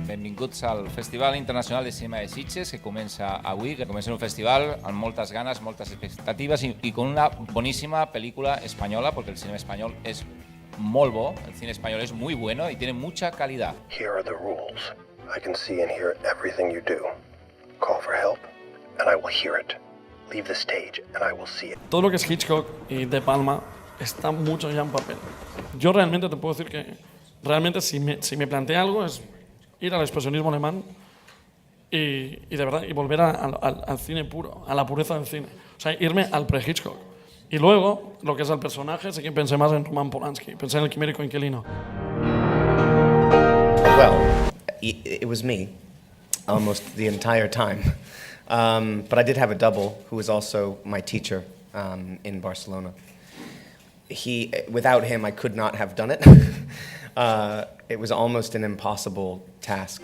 Benvinguts al Festival Internacional de Cinema de Sitges, que comença avui, que comença un festival amb moltes ganes, moltes expectatives i con una boníssima pel·lícula espanyola, porque el cine español es molt bo, el cine español es muy bueno y tiene mucha calidad. Here are the rules. I can see and hear everything you do. Call for help, and I will hear it. Leave the stage, and I will see it. Todo lo que es Hitchcock y De Palma está mucho ya en papel. Yo realmente te puedo decir que realmente si me plantea algo es ir al expresionismo alemán y de verdad y volver al cine puro, a la pureza del cine. O sea, irme al pre-Hitchcock. Y luego, lo que es el personaje, sí que pensé más en Roman Polanski, pensé en El quimérico inquilino. Well, it was me almost the entire time. But I did have a double who was also my teacher in Barcelona. Without him, I could not have done it. It was almost an impossible task.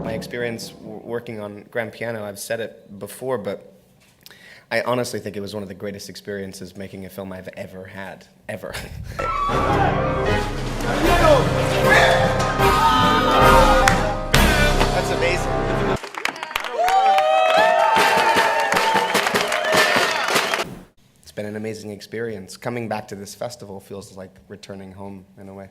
My experience working on Grand Piano, I've said it before, but I honestly think it was one of the greatest experiences making a film I've ever had, ever. That's amazing. It's been an amazing experience. Coming back to this festival feels like returning home in a way.